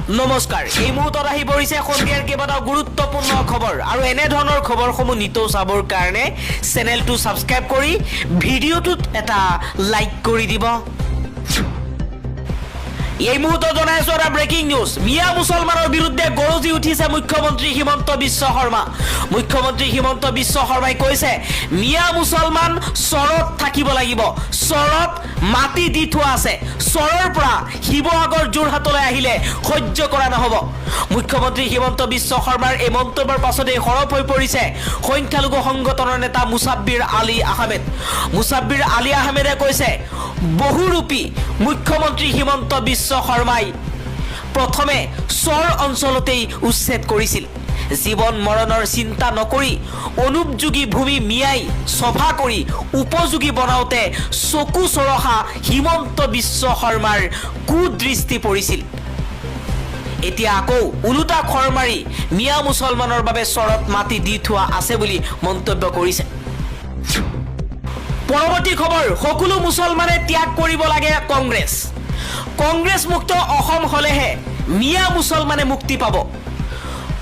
নমস্কাৰ এই মুহূৰ্তত আহি পৰিছে সন্ধিয়াৰ কেইবাটাও গুৰুত্বপূৰ্ণ খবৰ আৰু এনে ধৰণৰ খবৰসমূহ নিতৌ চাবৰ কাৰণে চেনেলটো সাবস্ক্ৰাইব কৰি ভিডিঅ'টোত এটা লাইক কৰি দিব এই মুহূৰ্তত জনাইছো এটা ব্ৰেকিং নিউজ মিয়া মুছলমানৰ বিৰুদ্ধে গৰজি উঠিছে মুখ্যমন্ত্ৰী হিমন্ত বিশ্ব শৰ্মা মুখ্যমন্ত্ৰী হিমন্ত বিশ্ব শৰ্মাই কৈছে মিয়া মুছলমান চৰত থাকিব লাগিব চৰত মাটি দি থোৱা আছে চৰৰ পৰা শিৱসাগৰ যোৰহাটলৈ আহিলে সহ্য কৰা নহব মুখ্যমন্ত্ৰী হিমন্ত বিশ্ব শৰ্মাৰ এই মন্তব্যৰ পাছতে হৰপ হৈ পৰিছে সংখ্যালঘু সংগঠনৰ নেতা মুছাব্বিৰ আলী আহমেদে কৈছে বহুৰূপী মুখ্যমন্ত্ৰী হিমন্ত বিশ্ব শৰ্মাই প্ৰথমে চৰ অঞ্চলতেই উচ্ছেদ কৰিছিল জীৱন মৰণৰ চিন্তা নকৰি অনুপযোগী ভূমি মিয়াই সভা কৰি উপযোগী বনাওতে চকু চৰহা হিমন্ত বিশ্ব শৰ্মাৰ কুদৃষ্টি পৰিছিল এতিয়া আকৌ উলুটা খৰ মাৰি মিয়া মুছলমানৰ বাবে চৰত মাটি দি থোৱা আছে বুলি মন্তব্য কৰিছে পৰৱৰ্তী খবৰ সকলো মুছলমানে ত্যাগ কৰিব লাগে কংগ্ৰেছ মুক্ত অসম হলেহে মিয়া মুছলমানে মুক্তি পাব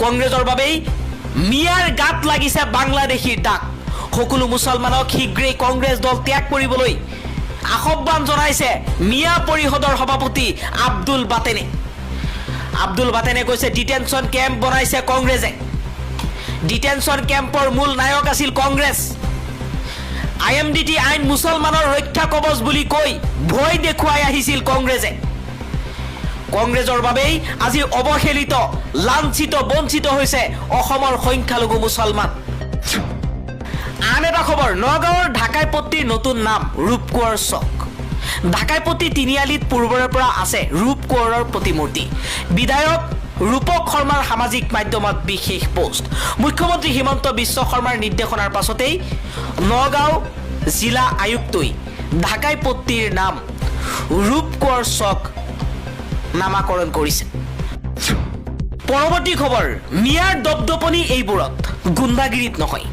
কংগ্ৰেছৰ বাবেই মিয়াৰ গাত লাগিছে বাংলাদেশীৰ দাগ সকলো মুছলমানক শীঘ্ৰেই কংগ্ৰেছ দল ত্যাগ কৰিবলৈ আহ্বান জনাইছে মিয়া পৰিষদৰ সভাপতি আব্দুল বাটেনে কৈছে ডিটেনশন কেম্প বনাইছে কংগ্ৰেছে ডিটেনশন কেম্পৰ মূল নায়ক আছিল কংগ্ৰেছ IMDT আইন মুছলমানৰ ৰক্ষা কবচ বুলি কৈ ভয় দেখুৱাই আহিছিল কংগ্ৰেছৰ বাবেই আজি অৱহেলিত লাঞ্ছিত বঞ্চিত হৈছে অসমৰ সংখ্যালঘু মুছলমান আন এটা খবৰ নগাঁৱৰ ঢাকাইপট্টিৰ নতুন নাম ৰূপকোঁৱৰ চক ঢাকাইপট্টি তিনিআলিত পূৰ্বৰে পৰা আছে ৰূপকোঁৱৰৰ প্ৰতিমূৰ্তি বিধায়ক ৰূপক শৰ্মাৰ সামাজিক মাধ্যমত বিশেষ পোষ্ট মুখ্যমন্ত্ৰী হিমন্ত বিশ্ব শৰ্মাৰ নিৰ্দেশনাৰ পাছতেই নগাঁও জিলা আয়ুক্তই ঢাকাইপট্টিৰ নাম ৰূপকোঁৱৰ চক নামাকৰণ কৰিছে পৰৱৰ্তী খবৰ মিয়াৰ দপদপনি এইবোৰত গুণ্ডাগিৰিত নহয়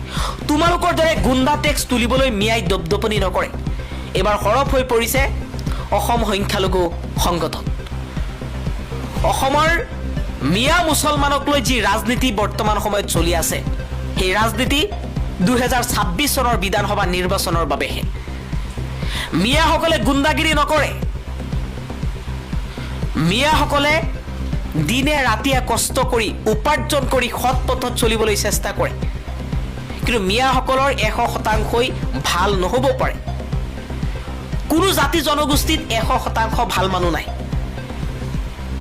তোমালোকৰ দৰে গুণ্ডা টেক্স তুলিবলৈ মিয়াই দপদপনি নকৰে এবাৰ হৰপ হৈ পৰিছে অসম সংখ্যালঘু সংগঠন অসমৰ মিয়া মুছলমানক লৈ যি ৰাজনীতি বৰ্তমান সময়ত চলি আছে সেই ৰাজনীতি 2026 চনৰ বিধানসভা নিৰ্বাচনৰ বাবেহে মিয়াসকলে গুণ্ডাগিৰি নকৰে মিয়াসকলে দিনে ৰাতিয়ে কষ্ট কৰি উপাৰ্জন কৰি সৎ পথত চলিবলৈ চেষ্টা কৰে কিন্তু মিয়াসকলৰ 100% ভাল নহব পাৰে কোনো জাতি জনগোষ্ঠীত 100% ভাল মানুহ নাই